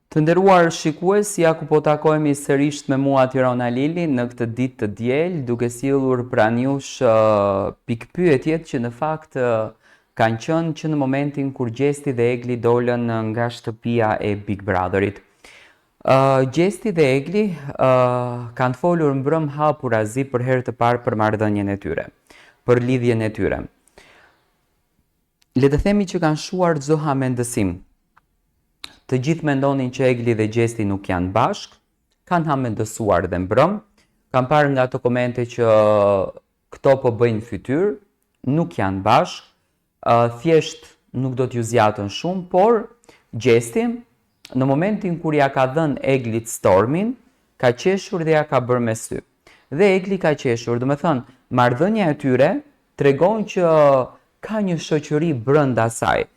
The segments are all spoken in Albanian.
Të nderuar shikues, ja ku po takohemi sërish me mua Tirona Lili në këtë ditë të diel, duke sjellur pranë jush pikpyetjet që në fakt kanë qenë që në momentin kur Gjesti dhe Egli dolën nga shtëpia e Big Brotherit. Gjesti dhe Egli kanë folur mbrëm hapurazi për herë të parë për marrëdhënien e tyre, për lidhjen e tyre. Le të themi që kanë shuar çdo hamendësim. Të gjithë mendonin që Egli dhe Gjesti nuk janë bashk, kanë hamendësuar dhe mbrëm, kanë parë nga ato komente që këto po bëjnë fytyrë, nuk janë bashk, thjesht nuk do t'ju zjatën shumë, por Gjesti, në momentin kur ja ka dhënë Eglit stormin, ka qeshur dhe ja ka bërë me sy. Dhe Egli ka qeshur, do me thënë, marrëdhënia e tyre tregon që ka një shoqëri brenda saj.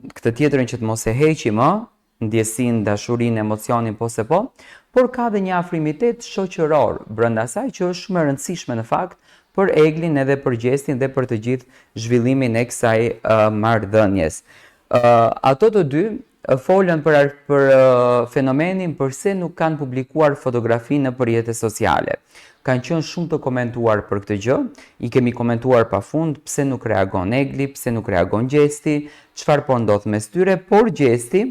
Këtë tjetrën që të mos e heqim, ndjesin, dashurin, emocionin, po se po, por ka dhe një afrimitet shoqëror brenda saj që është shumë e rëndësishme në fakt për Eglin edhe për Gjestin dhe për të gjithë zhvillimin e kësaj marrëdhënies. Ato të dy folën për fenomenin përse nuk kanë publikuar fotografi në rrjetet sociale. Kanë qenë shumë të komentuar për këtë gjë, i kemi komentuar pafund pse nuk reagon Egli, pse nuk reagon Gjesti, çfarë po ndodh mes tyre, por Gjesti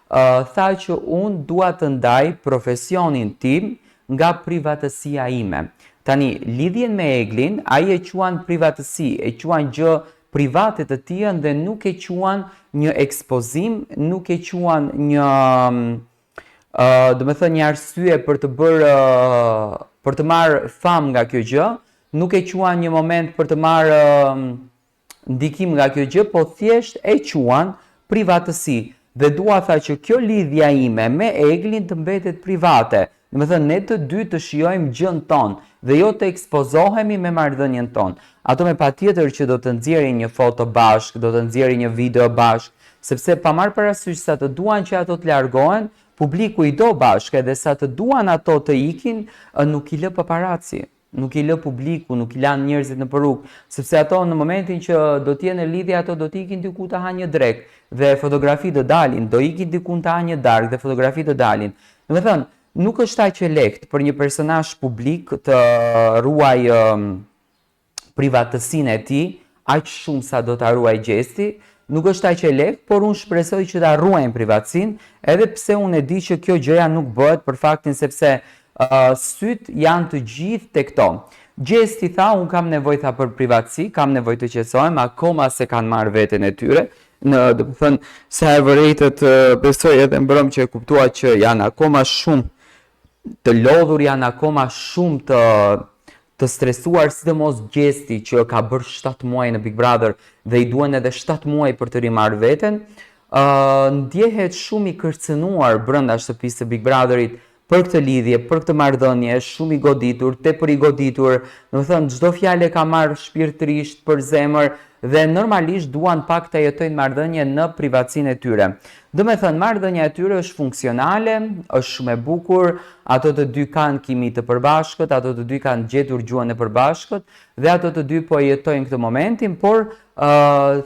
tha që unë dua të ndaj profesionin tim nga privatësia ime. Tani, lidhjen me Eglin, ai e quan privatësi, e quan gjë private të tij dhe nuk e quan një ekspozim, nuk e quan një një arsye për të bërë për të marrë famë nga kjo gjë, nuk e quan një moment për të marrë ndikim nga kjo gjë, po thjesht e quan privatësi. Dhe dua tha që kjo lidhja ime me Eglin të mbetet private. Do të thënë ne të dy të shijojmë gjën tonë dhe jo të ekspozohemi me marrëdhënien tonë. Ato me patjetër që do të nxjerrin një foto bashk, do të nxjerrin një video bashk, sepse pa marrë parasysh sa të duan që ato të largohen, publiku i do bashkë edhe sa të duan ato të ikin, nuk i lë paparazzi, nuk i lë publiku, nuk i lanë njerëzit në rrugë, sepse ato në momentin që do të jenë lidhje ato do të ikin diku të hanë një drek dhe fotografi do dalin, do ikin diku të hanë një darkë dhe fotografi do dalin. Do të thënë, nuk është aq e lehtë për një personazh publik të ruaj privatësinë e tij, aq shumë sa do ta ruaj Gjesti. Nuk është aq e lehtë, por unë shpresoj që ta ruajnë privatësinë, edhe pse unë e di që kjo gjëja nuk bëhet për faktin sepse syt janë të gjithë tek to. Gjesti tha, unë kam nevojë tha për privatësi, kam nevojë të qetësohem, akoma se kanë marrë veten e tyre. Do të thënë, sa e vërejtët besoj edhe mbrëm që e kuptua që janë akoma shumë të lodhur, janë akoma shumë të stresuar, sidomos Gjesti që ka bërë 7 muaj në Big Brother dhe i duhen edhe 7 muaj për të rimarrë veten, ndjehet shumë i kërcënuar brenda shtëpisë së Big Brotherit për këtë lidhje, për këtë marrëdhënie, shumë i goditur, tepër i goditur, do të thënë çdo fjalë ka marrë shpirtërisht për zemër dhe normalisht duan pak të jetojnë marrëdhënie në privatësinë e tyre. Do me thënë, marrëdhënia e tyre është funksionale, është shumë e bukur, ato të dy kanë kimi të përbashkët, ato të dy kanë gjetur gjuhën e përbashkët dhe ato të dy po jetojnë këtë momentin, por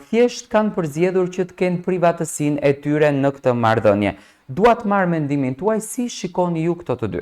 thjesht kanë përzgjedhur që të kenë privatësinë e tyre në këtë marrëdhënie. Dua të marr mendimin tuaj, si shikoni ju këto të dy?